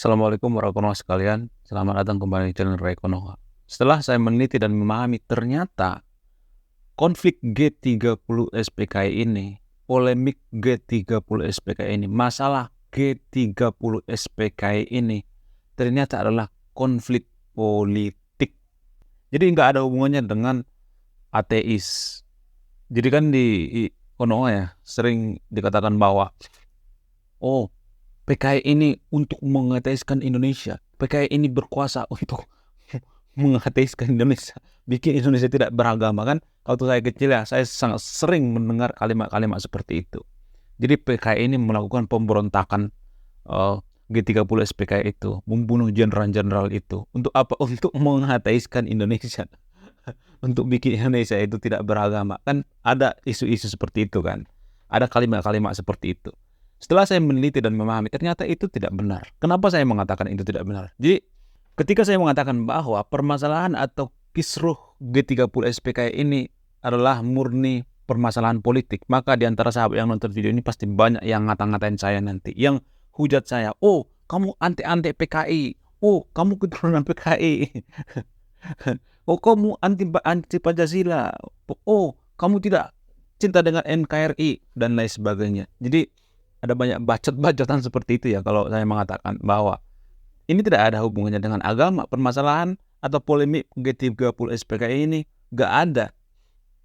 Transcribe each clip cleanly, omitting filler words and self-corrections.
Assalamualaikum warahmatullahi wabarakatuh sekalian. Selamat datang kembali di channel Rekonoha. Setelah saya meneliti dan memahami, ternyata konflik G30 SPKI ini, polemik G30 SPKI ini, masalah G30 SPKI ini ternyata adalah konflik politik. Jadi nggak ada hubungannya dengan ateis. Jadi kan di Konoha ya sering dikatakan bahwa PKI ini untuk mengateiskan Indonesia. PKI ini berkuasa untuk mengateiskan Indonesia. Bikin Indonesia tidak beragama kan. Waktu saya kecil ya, saya sangat sering mendengar kalimat-kalimat seperti itu. Jadi PKI ini melakukan pemberontakan G30 SPKI itu. Membunuh jenderal-jenderal itu. Untuk apa? Untuk mengateiskan Indonesia. Untuk bikin Indonesia itu tidak beragama. Kan ada isu-isu seperti itu kan. Ada kalimat-kalimat seperti itu. Setelah saya meneliti dan memahami, ternyata itu tidak benar. Kenapa saya mengatakan itu tidak benar? Jadi, ketika saya mengatakan bahwa permasalahan atau kisruh G30 SPKI ini adalah murni permasalahan politik, maka di antara sahabat yang nonton video ini pasti banyak yang ngata-ngatain saya nanti. Yang hujat saya, oh kamu anti-anti PKI, oh kamu keturunan PKI, oh kamu anti Pancasila, oh kamu tidak cinta dengan NKRI, dan lain sebagainya. Jadi, ada banyak bacot-bacotan seperti itu ya kalau saya mengatakan bahwa ini tidak ada hubungannya dengan agama. Permasalahan atau polemik G30 SPKI ini gak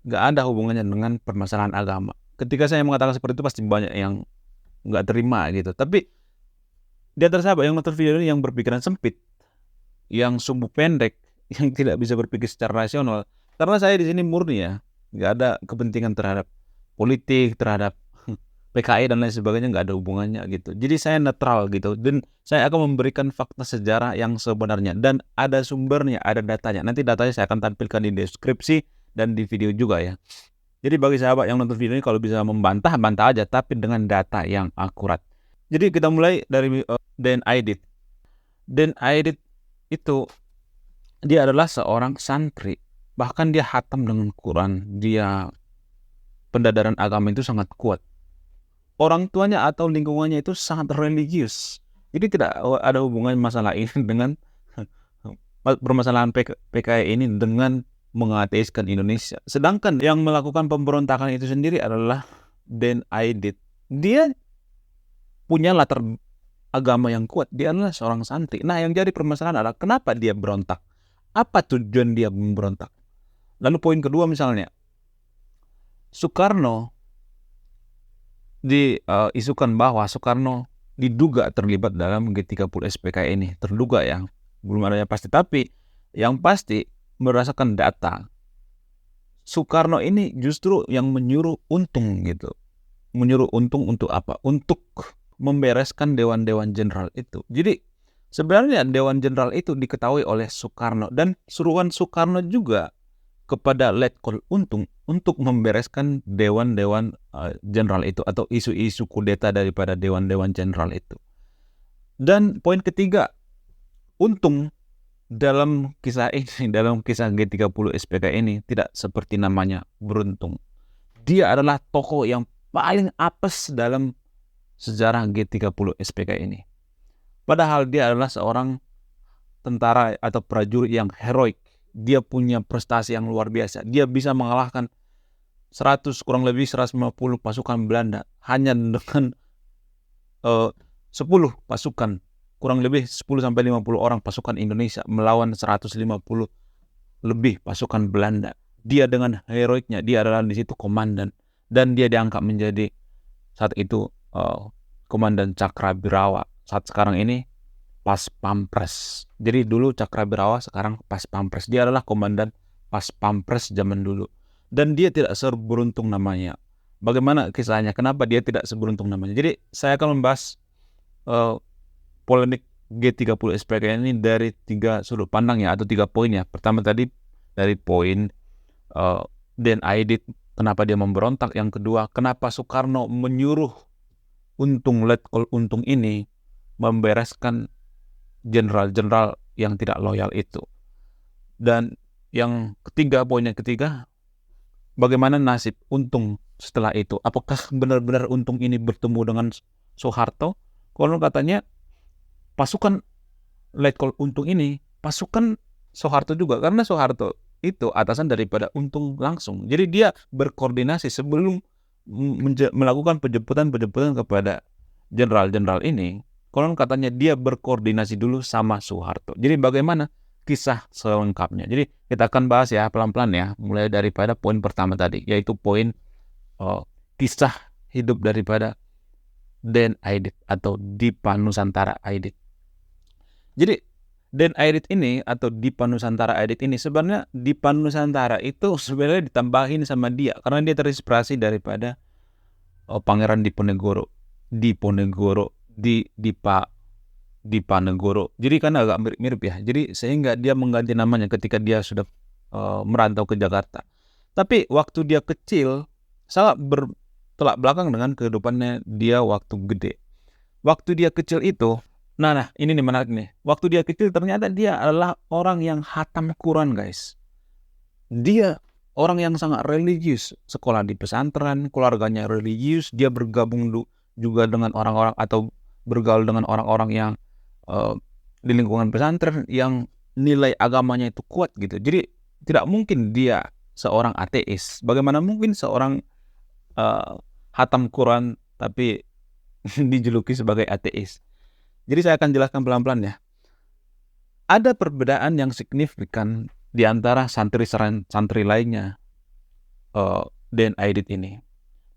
ada hubungannya dengan permasalahan agama. Ketika saya mengatakan seperti itu pasti banyak yang gak terima gitu. Tapi di antara sahabat yang nonton video ini yang berpikiran sempit, yang sumbu pendek, yang tidak bisa berpikir secara rasional, karena saya di sini murni ya, gak ada kepentingan terhadap politik, terhadap PKI dan lain sebagainya, nggak ada hubungannya gitu. Jadi saya netral gitu, dan saya akan memberikan fakta sejarah yang sebenarnya, dan ada sumbernya, ada datanya. Nanti datanya saya akan tampilkan di deskripsi dan di video juga ya. Jadi bagi sahabat yang nonton video ini, kalau bisa membantah, bantah aja, tapi dengan data yang akurat. Jadi kita mulai dari Dan Aidit. Dan Aidit itu, dia adalah seorang santri. Bahkan dia khatam dengan Quran. Dia pendadaran agama itu sangat kuat. Orang tuanya atau lingkungannya itu sangat religius. Jadi tidak ada hubungan masalah ini dengan permasalahan PKI ini dengan mengateiskan Indonesia. Sedangkan yang melakukan pemberontakan itu sendiri adalah Dan Aidit. Dia punya latar agama yang kuat. Dia adalah seorang santri. Nah, yang jadi permasalahan adalah kenapa dia berontak? Apa tujuan dia memberontak? Lalu poin kedua misalnya, Soekarno diisukan bahwa Soekarno diduga terlibat dalam G30 SPKI ini. Terduga ya, belum ada yang pasti. Tapi yang pasti berdasarkan data, Soekarno ini justru yang menyuruh Untung gitu. Menyuruh Untung untuk apa? Untuk membereskan dewan-dewan jenderal itu. Jadi sebenarnya dewan jenderal itu diketahui oleh Soekarno, dan suruhan Soekarno juga kepada Letkol Untung untuk membereskan dewan-dewan jenderal itu, atau isu-isu kudeta daripada dewan-dewan jenderal itu. Dan poin ketiga, Untung dalam kisah ini, dalam kisah G30 SPK ini tidak seperti namanya beruntung. Dia adalah tokoh yang paling apes dalam sejarah G30 SPK ini. Padahal dia adalah seorang tentara atau prajurit yang heroik. Dia punya prestasi yang luar biasa. Dia bisa mengalahkan kurang lebih 150 pasukan Belanda hanya dengan 10 pasukan, kurang lebih 10-50 orang pasukan Indonesia melawan 150 lebih pasukan Belanda. Dia dengan heroiknya, dia adalah di situ komandan, dan dia diangkat menjadi saat itu komandan Cakrabirawa. Saat sekarang ini Pas Pampres. Jadi dulu Cakrabirawa, sekarang Pas Pampres. Dia adalah komandan Pas Pampres zaman dulu. Dan dia tidak seberuntung namanya. Bagaimana kisahnya? Kenapa dia tidak seberuntung namanya? Jadi saya akan membahas polemik G30 SPK ini dari 3 sudut pandang ya, atau 3 poin ya. Pertama tadi dari poin Dan Aidit, kenapa dia memberontak. Yang kedua, kenapa Soekarno menyuruh Letkol Untung ini membereskan jenderal-jenderal yang tidak loyal itu. Dan yang ketiga, poin yang ketiga, bagaimana nasib Untung setelah itu? Apakah benar-benar Untung ini bertemu dengan Soeharto? Konon katanya pasukan Letkol Untung ini pasukan Soeharto juga, karena Soeharto itu atasan daripada Untung langsung. Jadi dia berkoordinasi sebelum melakukan penjemputan kepada jenderal-jenderal ini. Konon katanya dia berkoordinasi dulu sama Soeharto. Jadi bagaimana kisah selengkapnya? Jadi kita akan bahas ya pelan-pelan ya, mulai daripada poin pertama tadi, yaitu poin kisah hidup daripada Den Aidit atau Dipa Nusantara Aidit. Jadi Den Aidit ini atau Dipa Nusantara Aidit ini sebenarnya Dipa Nusantara itu sebenarnya ditambahin sama dia karena dia terinspirasi daripada Pangeran Diponegoro, Dipanegoro. Jadi kan agak mirip-mirip ya. Jadi sehingga dia mengganti namanya ketika dia sudah merantau ke Jakarta. Tapi waktu dia kecil sangat bertolak belakang dengan kehidupannya dia waktu gede. Waktu dia kecil itu, nah ini nih menarik nih. Waktu dia kecil ternyata dia adalah orang yang hatam Quran, guys. Dia orang yang sangat religius, sekolah di pesantren, keluarganya religius, dia bergabung juga dengan orang-orang atau bergaul dengan orang-orang yang di lingkungan pesantren yang nilai agamanya itu kuat gitu. Jadi tidak mungkin dia seorang ateis. Bagaimana mungkin seorang hatam Quran tapi dijuluki sebagai ateis? Jadi saya akan jelaskan pelan-pelan ya. Ada perbedaan yang signifikan di antara santri lainnya Den Aidit ini.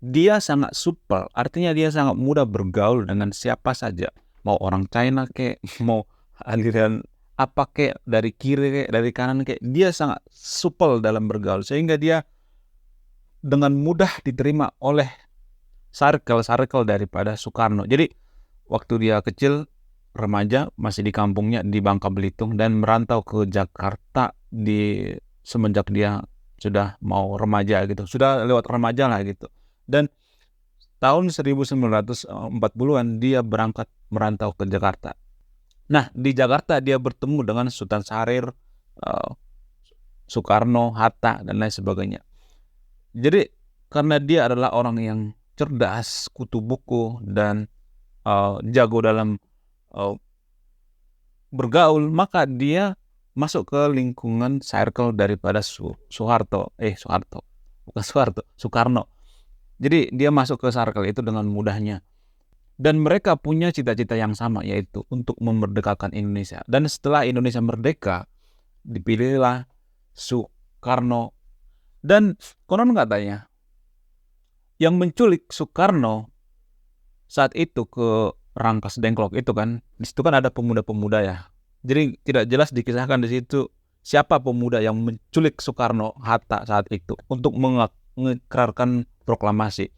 Dia sangat supel, artinya dia sangat mudah bergaul dengan siapa saja. Mau orang China kek, mau aliran apa kek, dari kiri kek, dari kanan kek. Dia sangat supel dalam bergaul, sehingga dia dengan mudah diterima oleh circle daripada Soekarno. Jadi waktu dia kecil, remaja, masih di kampungnya di Bangka Belitung dan merantau ke Jakarta semenjak dia sudah mau remaja gitu, sudah lewat remaja lah gitu. Dan tahun 1940-an dia berangkat merantau ke Jakarta. Nah, di Jakarta dia bertemu dengan Sultan Syahrir, Soekarno, Hatta, dan lain sebagainya. Jadi karena dia adalah orang yang cerdas, kutu buku, dan jago dalam bergaul, maka dia masuk ke lingkungan circle daripada Soekarno. Jadi dia masuk ke circle itu dengan mudahnya. Dan mereka punya cita-cita yang sama, yaitu untuk memerdekakan Indonesia. Dan setelah Indonesia merdeka, dipilihlah Soekarno. Dan konon katanya yang menculik Soekarno saat itu ke Rangkas Dengklok itu kan, di situ kan ada pemuda-pemuda ya. Jadi tidak jelas dikisahkan di situ siapa pemuda yang menculik Soekarno Hatta saat itu untuk mengikrarkan proklamasi.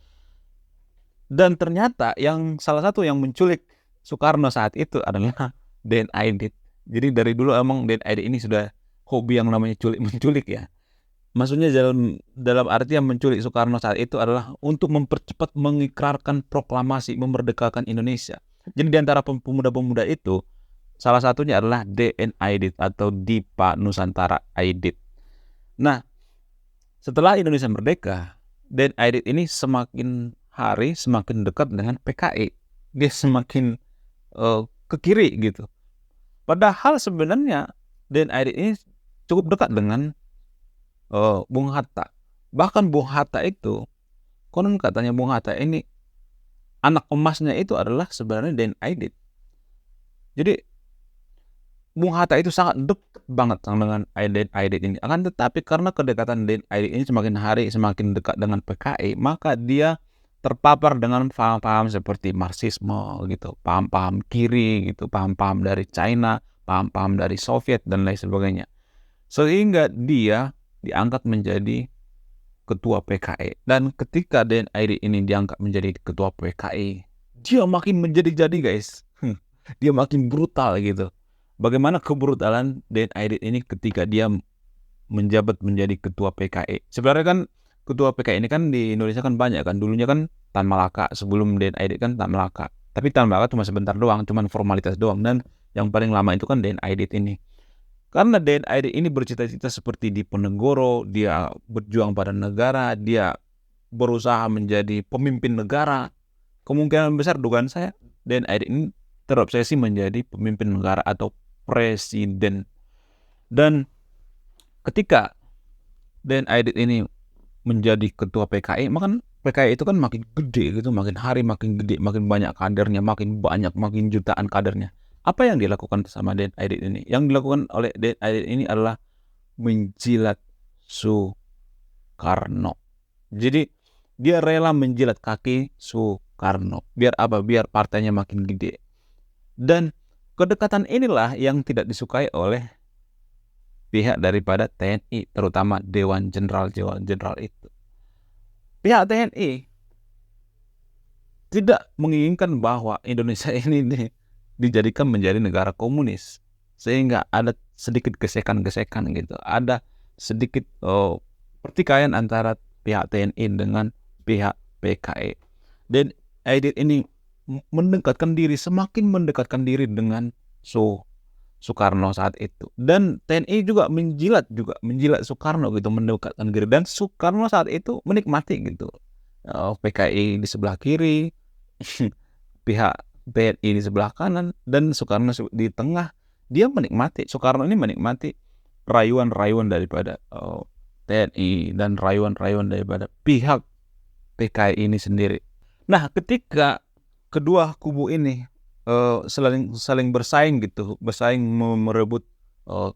Dan ternyata salah satu yang menculik Soekarno saat itu adalah Den Aidit. Jadi dari dulu emang Den Aidit ini sudah hobi yang namanya menculik ya. Maksudnya dalam arti yang menculik Soekarno saat itu adalah untuk mempercepat mengikrarkan proklamasi memerdekakan Indonesia. Jadi di antara pemuda-pemuda itu salah satunya adalah Den Aidit atau Dipa Nusantara Aidit. Nah, setelah Indonesia merdeka, Den Aidit ini semakin hari semakin dekat dengan PKI. Dia semakin ke kiri gitu. Padahal sebenarnya Den Aidit ini cukup dekat dengan Bung Hatta. Bahkan Bung Hatta itu, konon katanya Bung Hatta ini anak emasnya itu adalah sebenarnya Den Aidit. Jadi Bung Hatta itu sangat dekat banget dengan Den Aidit ini. Akan tetapi karena kedekatan Den Aidit ini semakin hari semakin dekat dengan PKI, maka dia terpapar dengan paham-paham seperti Marxisme gitu, paham-paham kiri gitu, paham-paham dari China, paham-paham dari Soviet dan lain sebagainya. Sehingga dia diangkat menjadi ketua PKI. Dan ketika Den Aidit ini diangkat menjadi ketua PKI, dia makin menjadi-jadi, guys. Dia makin brutal gitu. Bagaimana kebrutalan Den Aidit ini ketika dia menjabat menjadi ketua PKI. Sebenarnya kan ketua PKI ini kan di Indonesia kan banyak kan. Dulunya kan Tan Malaka, sebelum Den Aidit kan Tan Malaka. Tapi Tan Malaka cuma sebentar doang, cuma formalitas doang. Dan yang paling lama itu kan Den Aidit ini. Karena Den Aidit ini bercita-cita seperti Diponegoro, dia berjuang pada negara, dia berusaha menjadi pemimpin negara. Kemungkinan besar dugaan saya Den Aidit ini terobsesi menjadi pemimpin negara atau presiden. Dan ketika Den Aidit ini menjadi ketua PKI, maka PKI itu kan makin gede gitu, makin hari makin gede, makin banyak kadernya, makin jutaan kadernya. Apa yang dilakukan sama Den Aidit ini? Yang dilakukan oleh Den Aidit ini adalah menjilat Soekarno. Jadi dia rela menjilat kaki Soekarno. Biar apa? Biar partainya makin gede. Dan kedekatan inilah yang tidak disukai oleh pihak daripada TNI, terutama Dewan Jenderal itu. Pihak TNI tidak menginginkan bahwa Indonesia ini dijadikan menjadi negara komunis, sehingga ada sedikit gesekan-gesekan gitu, ada sedikit pertikaian antara pihak TNI dengan pihak PKI. Dan Aidit ini semakin mendekatkan diri dengan Soekarno saat itu, dan TNI juga menjilat Soekarno gitu, mendekatkan diri, dan Soekarno saat itu menikmati gitu. PKI di sebelah kiri, pihak TNI di sebelah kanan, dan Soekarno di tengah. Soekarno ini menikmati rayuan-rayuan daripada TNI dan rayuan-rayuan daripada pihak PKI ini sendiri. Nah, ketika kedua kubu ini saling bersaing gitu, merebut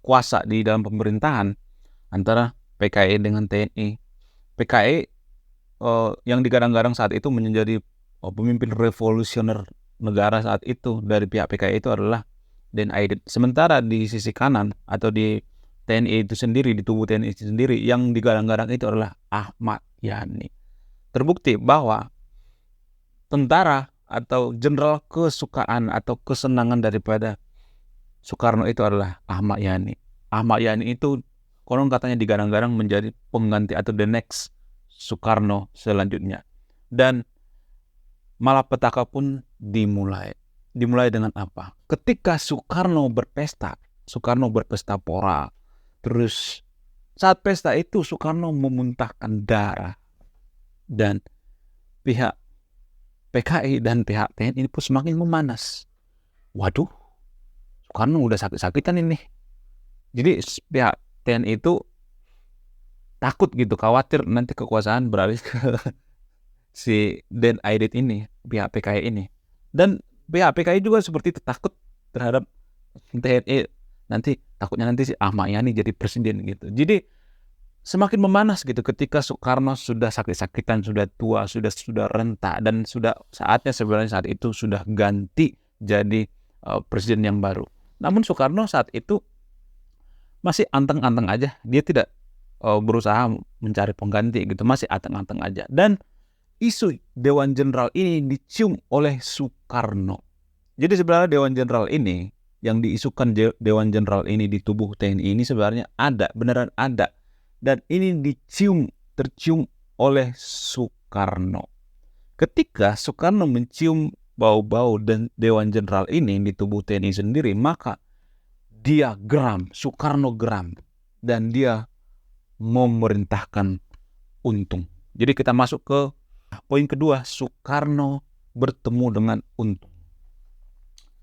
kuasa di dalam pemerintahan antara PKI dengan TNI. PKI yang digadang-gadang saat itu menjadi pemimpin revolusioner negara saat itu dari pihak PKI itu adalah Den Aidit. Sementara di sisi kanan atau di TNI itu sendiri, di tubuh TNI itu sendiri, yang digadang-gadang itu adalah Ahmad Yani. Terbukti bahwa tentara atau jenderal kesukaan atau kesenangan daripada Soekarno itu adalah Ahmad Yani. Ahmad Yani itu konon katanya digadang-gadang menjadi pengganti atau the next Soekarno selanjutnya. Dan malapetaka pun dimulai. Dimulai dengan apa? Ketika Soekarno berpesta pora. Terus saat pesta itu Soekarno memuntahkan darah. Dan pihak PKI dan pihak TNI ini pun semakin memanas. Waduh, Soekarno udah sakit-sakitan ini. Jadi pihak TNI itu takut gitu, khawatir nanti kekuasaan beralih ke si Den Aidit ini, pihak PKI ini. Dan pihak PKI juga seperti itu, takut terhadap TNI, takutnya nanti si Ahmad Yani jadi presiden gitu. Jadi semakin memanas gitu ketika Soekarno sudah sakit-sakitan, sudah tua, sudah renta, dan sudah saatnya sebenarnya saat itu sudah ganti jadi presiden yang baru. Namun Soekarno saat itu masih anteng-anteng aja, dia tidak berusaha mencari pengganti gitu, masih anteng-anteng aja. Dan isu Dewan Jenderal ini dicium oleh Soekarno. Jadi sebenarnya Dewan Jenderal ini, yang diisukan Dewan Jenderal ini di tubuh TNI ini sebenarnya beneran ada. Dan ini tercium oleh Soekarno. Ketika Soekarno mencium bau-bau dan Dewan Jenderal ini di tubuh TNI sendiri, maka Soekarno geram, dan dia memerintahkan Untung. Jadi kita masuk ke poin kedua, Soekarno bertemu dengan Untung.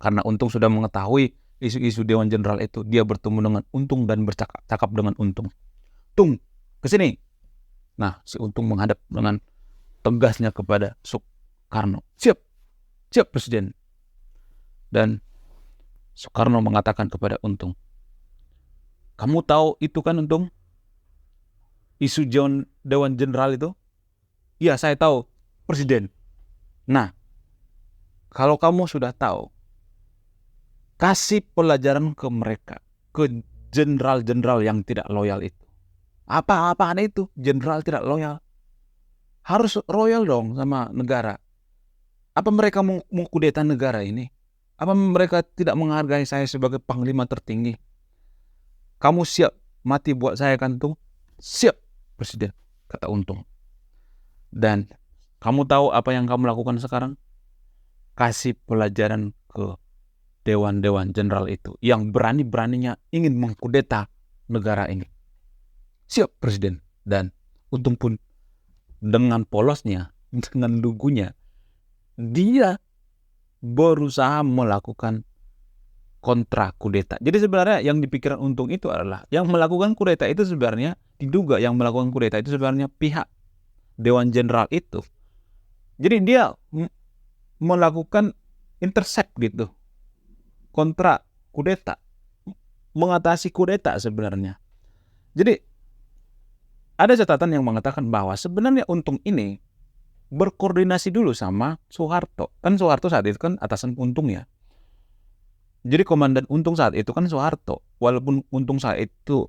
Karena Untung sudah mengetahui isu-isu Dewan Jenderal itu, dia bertemu dengan Untung dan bercakap dengan Untung. Tung, kesini. Nah, si Untung menghadap dengan tegasnya kepada Soekarno. Siap Presiden. Dan Soekarno mengatakan kepada Untung, kamu tahu itu kan Untung? Isu Dewan Jenderal itu? Iya, saya tahu, Presiden. Nah, kalau kamu sudah tahu, kasih pelajaran ke mereka, ke jenderal-jenderal yang tidak loyal itu. Apa-apaan itu? Jenderal tidak loyal. Harus loyal dong sama negara. Apa mereka mau kudeta negara ini? Apa mereka tidak menghargai saya sebagai panglima tertinggi? Kamu siap mati buat saya kan, Tung? Siap, Presiden, kata Untung. Dan kamu tahu apa yang kamu lakukan sekarang? Kasih pelajaran ke dewan-dewan jenderal itu yang berani-beraninya ingin mengkudeta negara ini. Siap, Presiden. Dan Untung pun dengan polosnya, dengan lugunya, dia berusaha melakukan kontra kudeta. Jadi sebenarnya yang dipikirkan Untung itu adalah yang melakukan kudeta itu sebenarnya diduga yang melakukan kudeta itu sebenarnya pihak Dewan Jenderal itu. Jadi dia melakukan intercept gitu, kontra kudeta, mengatasi kudeta sebenarnya. Jadi ada catatan yang mengatakan bahwa sebenarnya Untung ini berkoordinasi dulu sama Soeharto. Kan Soeharto saat itu kan atasan Untung ya. Jadi komandan Untung saat itu kan Soeharto. Walaupun Untung saat itu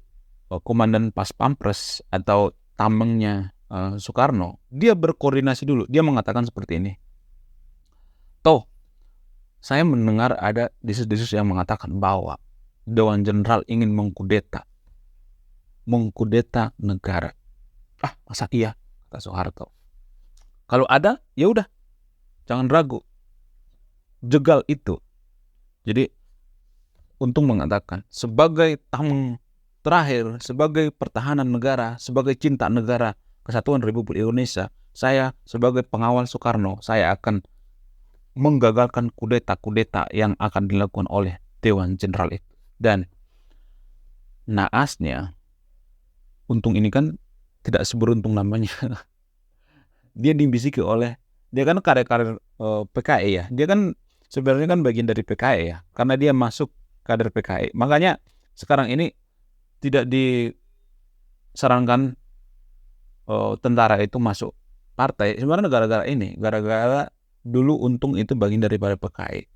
komandan pas Pampres atau tamengnya Soekarno, dia berkoordinasi dulu. Dia mengatakan seperti ini. Toh, saya mendengar ada desus-desus yang mengatakan bahwa Dewan Jenderal ingin mengkudeta negara. Masa iya? Kata Soeharto. Kalau ada, ya udah, jangan ragu, jegal itu. Jadi Untung mengatakan sebagai tameng terakhir, sebagai pertahanan negara, sebagai cinta negara, Kesatuan Republik Indonesia, saya sebagai pengawal Soekarno, saya akan menggagalkan kudeta-kudeta yang akan dilakukan oleh Dewan Jenderal itu. Dan naasnya Untung ini kan tidak seberuntung namanya. Dia dibisiki oleh, dia kan kader-kader PKI ya. Dia kan sebenarnya kan bagian dari PKI ya. Karena dia masuk kader PKI. Makanya sekarang ini tidak disarankan tentara itu masuk partai. Sebenarnya gara-gara dulu Untung itu bagian daripada PKI.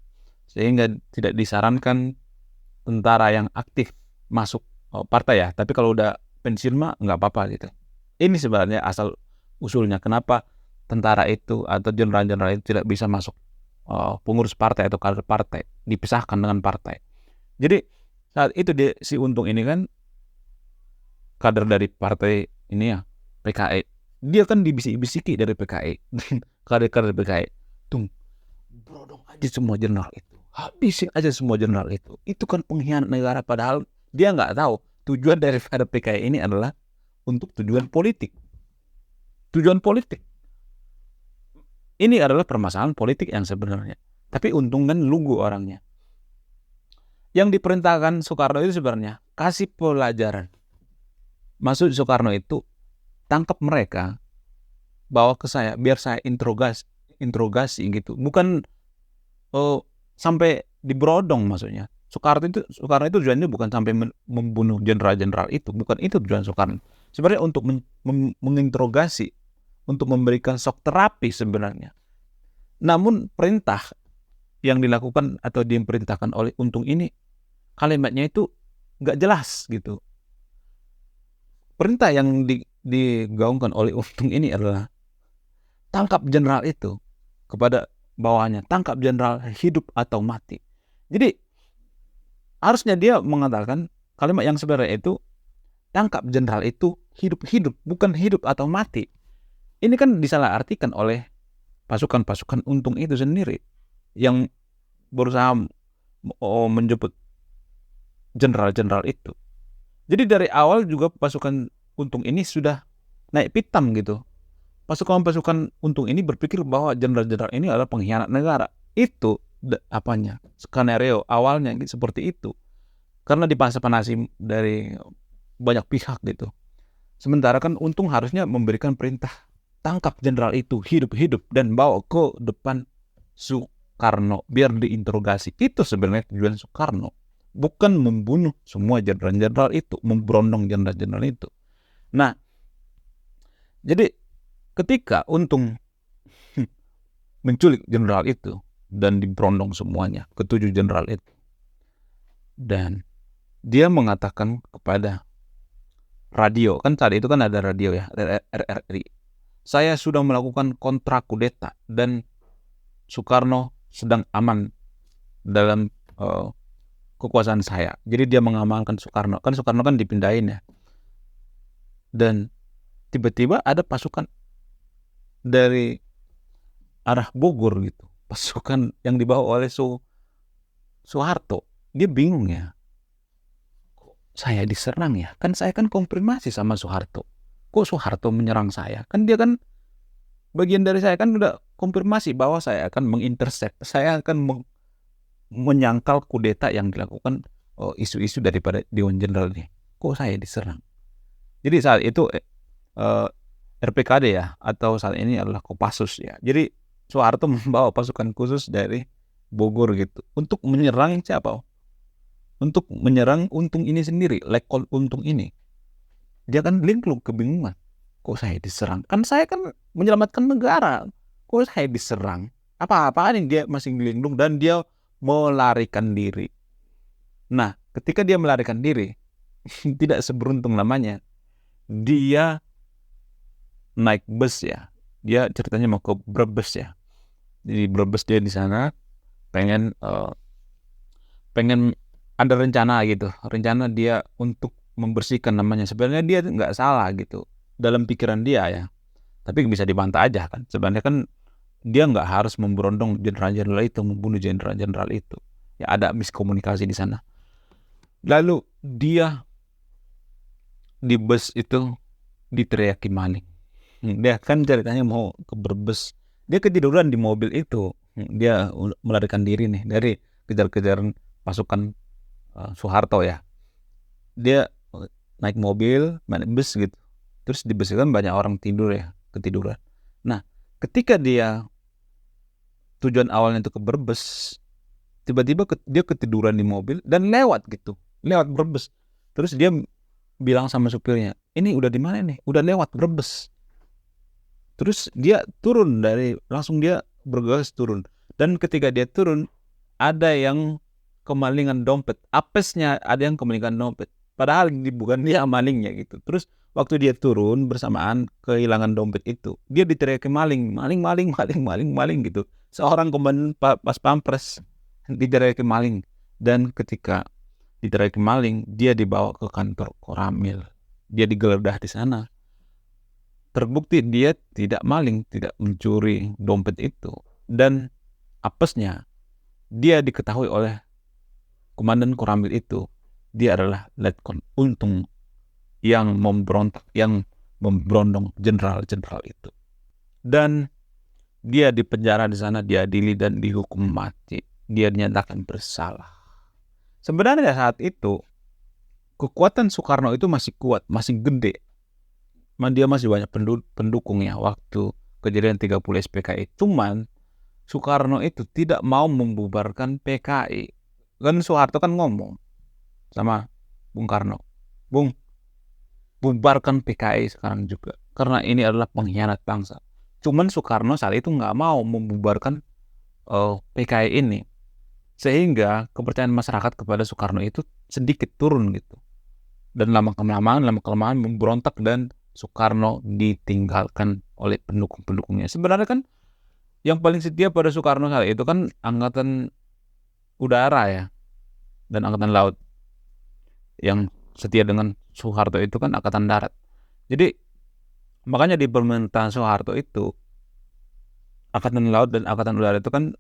Sehingga tidak disarankan tentara yang aktif masuk partai ya. Tapi kalau udah pensiun mah nggak apa-apa gitu. Ini sebenarnya asal usulnya kenapa tentara itu atau jenderal-jenderal itu tidak bisa masuk pengurus partai atau kader partai, dipisahkan dengan partai. Jadi saat itu si Untung ini kan kader dari partai ini ya, PKI. Dia kan dibisik-bisiki dari PKI. Kader-kader PKI. Brodong aja semua jenderal itu. Habisin aja semua jenderal itu. Itu kan pengkhianat negara, padahal dia nggak tahu tujuan daripada PKI ini adalah untuk tujuan politik. Tujuan politik. Ini adalah permasalahan politik yang sebenarnya. Tapi Untung kan lugu orangnya. Yang diperintahkan Soekarno itu sebenarnya kasih pelajaran. Maksud Soekarno itu tangkap mereka, bawa ke saya, biar saya interogasi gitu. Bukan sampai dibrodong maksudnya. Soekarno itu tujuannya bukan sampai membunuh jenderal-jenderal itu. Bukan itu tujuan Soekarno. Sebenarnya untuk menginterogasi, untuk memberikan shock terapi sebenarnya. Namun perintah yang dilakukan atau diperintahkan oleh Untung ini, kalimatnya itu nggak jelas gitu. Perintah yang digaungkan oleh Untung ini adalah tangkap jenderal itu kepada bawahannya, tangkap jenderal hidup atau mati. Jadi harusnya dia mengatakan kalimat yang sebenarnya itu tangkap jenderal itu hidup-hidup, bukan hidup atau mati. Ini kan disalahartikan oleh pasukan-pasukan Untung itu sendiri yang berusaha menjemput jenderal-jenderal itu. Jadi dari awal juga pasukan Untung ini sudah naik pitam gitu. Pasukan-pasukan Untung ini berpikir bahwa jenderal-jenderal ini adalah pengkhianat negara. Itu skenario awalnya gitu, seperti itu. Karena dipaksa-panasi dari banyak pihak gitu. Sementara kan Untung harusnya memberikan perintah tangkap jenderal itu hidup-hidup dan bawa ke depan Soekarno biar diinterogasi. Itu sebenarnya tujuan Soekarno. Bukan membunuh semua jenderal-jenderal itu, memberondong jenderal-jenderal itu. Nah, jadi ketika Untung menculik jenderal itu dan diberondong semuanya, ketujuh jenderal itu, dan dia mengatakan kepada radio, kan saat itu kan ada radio ya, RRI, saya sudah melakukan kontra kudeta dan Soekarno sedang aman dalam kekuasaan saya. Jadi dia mengamankan Soekarno. Kan Soekarno kan dipindahin ya. Dan tiba-tiba ada pasukan dari arah Bogor gitu. Pasukan yang dibawa oleh Soeharto. Dia bingung ya. Kok saya diserang ya? Kan saya kan konfirmasi sama Soeharto. Kok Soeharto menyerang saya? Kan dia kan bagian dari saya, kan udah konfirmasi bahwa saya akan mengintercept, saya akan menyangkal kudeta yang dilakukan isu-isu daripada Dewan Jenderal ini. Kok saya diserang? Jadi saat itu RPKD ya, atau saat ini adalah Kopassus ya. Jadi Soeharto membawa pasukan khusus dari Bogor gitu untuk menyerang siapa? Untuk menyerang Untung ini sendiri, Lekol Untung ini. Dia kan linglung, kebingungan. Kok saya diserang? Kan saya kan menyelamatkan negara. Kok saya diserang? Apa-apaan ini, dia masih linglung dan dia melarikan diri. Nah, ketika dia melarikan diri, tidak seberuntung namanya. Dia naik bus ya. Dia ceritanya mau ke Brebes ya. Jadi Brebes dia di sana pengen ada rencana gitu. Rencana dia untuk membersihkan namanya. Sebenarnya dia nggak salah gitu dalam pikiran dia ya. Tapi bisa dibantah aja kan. Sebenarnya kan dia nggak harus memberondong jenderal-jenderal itu, membunuh jenderal-jenderal itu. Ya ada miskomunikasi di sana. Lalu dia di bus itu diteriaki maling. Dia kan ceritanya mau ke Brebes. Dia ketiduran di mobil itu. Dia melarikan diri nih dari kejar-kejaran pasukan Soeharto ya. Dia naik mobil, naik bus gitu. Terus di bus itu kan banyak orang tidur ya, ketiduran. Nah, ketika dia tujuan awalnya itu ke Brebes, tiba-tiba dia ketiduran di mobil dan lewat gitu. Lewat Brebes. Terus dia bilang sama supirnya, "Ini udah di mana nih? Udah lewat Brebes." Terus dia turun langsung dia bergegas turun. Dan ketika dia turun, ada yang kemalingan dompet. Apesnya ada yang kemalingan dompet. Padahal bukan dia malingnya gitu. Terus waktu dia turun bersamaan kehilangan dompet itu, dia diteriaki maling gitu. Seorang komandan pas pampres diteriaki maling. Dan ketika diteriaki maling, dia dibawa ke kantor Koramil. Dia digeledah di sana. Terbukti dia tidak maling, tidak mencuri dompet itu. Dan apesnya, dia diketahui oleh komandan Koramil itu. Dia adalah Letkol Untung yang memberontak, yang memberondong jenderal-jenderal itu. Dan dia dipenjara di sana, diadili dan dihukum mati. Dia dinyatakan bersalah. Sebenarnya saat itu, kekuatan Soekarno itu masih kuat, masih gede. Dia masih banyak pendukung ya waktu kejadian 30 SPKI. Cuman Soekarno itu tidak mau membubarkan PKI. Kan Soeharto kan ngomong sama Bung Karno, "Bung, bubarkan PKI sekarang juga. Karena ini adalah pengkhianat bangsa." Cuman Soekarno saat itu nggak mau membubarkan PKI ini. Sehingga kepercayaan masyarakat kepada Soekarno itu sedikit turun gitu. Dan lama-kelamaan memberontak dan Soekarno ditinggalkan oleh pendukung-pendukungnya. Sebenarnya kan yang paling setia pada Soekarno saat itu kan Angkatan Udara ya, dan Angkatan Laut. Yang setia dengan Soeharto itu kan Angkatan Darat. Jadi makanya di pemerintahan Soeharto itu Angkatan Laut dan Angkatan Udara itu kan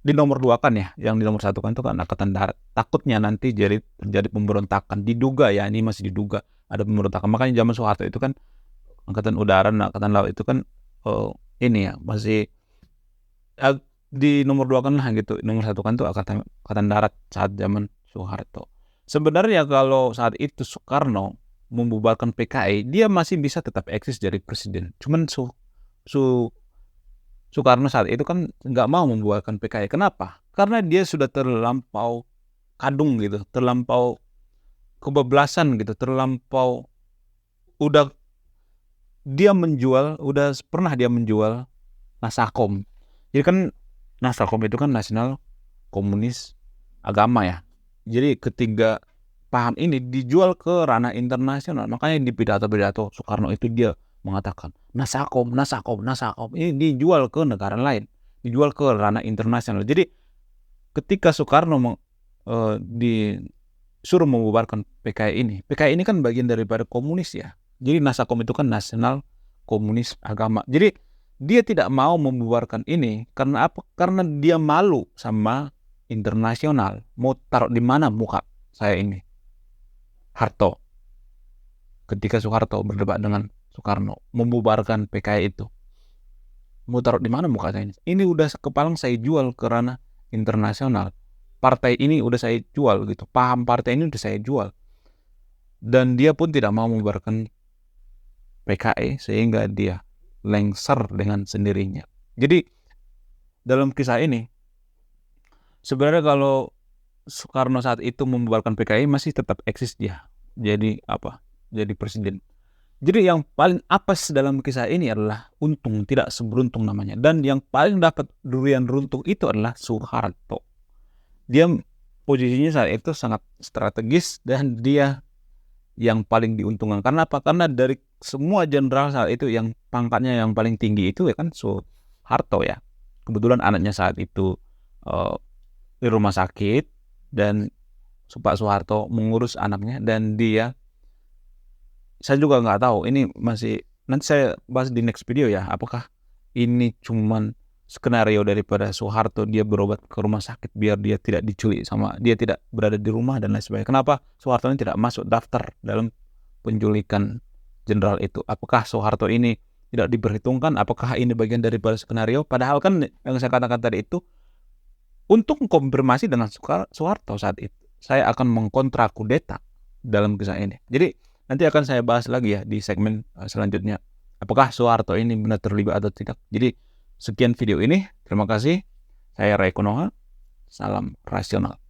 di nomor 2 kan ya, yang di nomor 1 kan itu kan Angkatan Darat. Takutnya nanti terjadi pemberontakan, diduga ya, ini masih diduga ada pemberontakan. Makanya zaman Soeharto itu kan Angkatan Udara dan Angkatan Laut itu kan ini ya masih di nomor 2 kan lah gitu. Nomor 1 kan tuh Angkatan Darat saat zaman Soeharto. Sebenarnya kalau saat itu Soekarno membubarkan PKI, dia masih bisa tetap eksis jadi presiden. Cuman Soekarno saat itu kan nggak mau membubarkan PKI. Kenapa? Karena dia sudah terlampau kadung gitu, terlampau kebablasan gitu, terlampau udah pernah dia menjual Nasakom. Jadi kan Nasakom itu kan Nasional Komunis Agama ya. Jadi ketiga paham ini dijual ke ranah internasional. Makanya di pidato-pidato Soekarno itu dia mengatakan Nasakom ini dijual ke negara lain, dijual ke ranah internasional. Jadi ketika Soekarno disuruh membubarkan PKI ini kan bagian daripada komunis ya. Jadi Nasakom itu kan Nasional Komunis Agama. Jadi dia tidak mau membubarkan ini karena apa? Karena dia malu sama internasional. Mau taruh di mana muka saya ini? Harto. Ketika Soeharto berdebat dengan Soekarno membubarkan PKI itu. mau taruh di mana muka saya ini? Ini udah kepalang saya jual ke ranah internasional. Partai ini udah saya jual gitu. Paham partai ini udah saya jual. Dan dia pun tidak mau membubarkan PKI sehingga dia lengser dengan sendirinya. Jadi dalam kisah ini sebenarnya kalau Soekarno saat itu membubarkan PKI masih tetap eksis dia. Jadi Jadi presiden. Jadi yang paling apes dalam kisah ini adalah untung, tidak seberuntung namanya. Dan yang paling dapat durian runtuh itu adalah Soeharto. Dia posisinya saat itu sangat strategis dan dia yang paling diuntungkan. Karena apa? Karena dari semua jenderal saat itu yang pangkatnya yang paling tinggi itu ya kan Soeharto ya. Kebetulan anaknya saat itu di rumah sakit dan Pak Soeharto mengurus anaknya dan saya juga nggak tahu, ini masih nanti saya bahas di next video ya, apakah ini cuman skenario daripada Soeharto dia berobat ke rumah sakit biar dia tidak diculik dia tidak berada di rumah dan lain sebagainya. Kenapa Soeharto ini tidak masuk daftar dalam penculikan jenderal itu? Apakah Soeharto ini tidak diperhitungkan? Apakah ini bagian daripada skenario? Padahal kan yang saya katakan tadi itu untuk konfirmasi dengan Soeharto saat itu saya akan mengkontra kudeta dalam kisah ini. Jadi nanti akan saya bahas lagi ya di segmen selanjutnya. Apakah Soeharto ini benar terlibat atau tidak. Jadi sekian video ini. Terima kasih. Saya Ray Konoha. Salam rasional.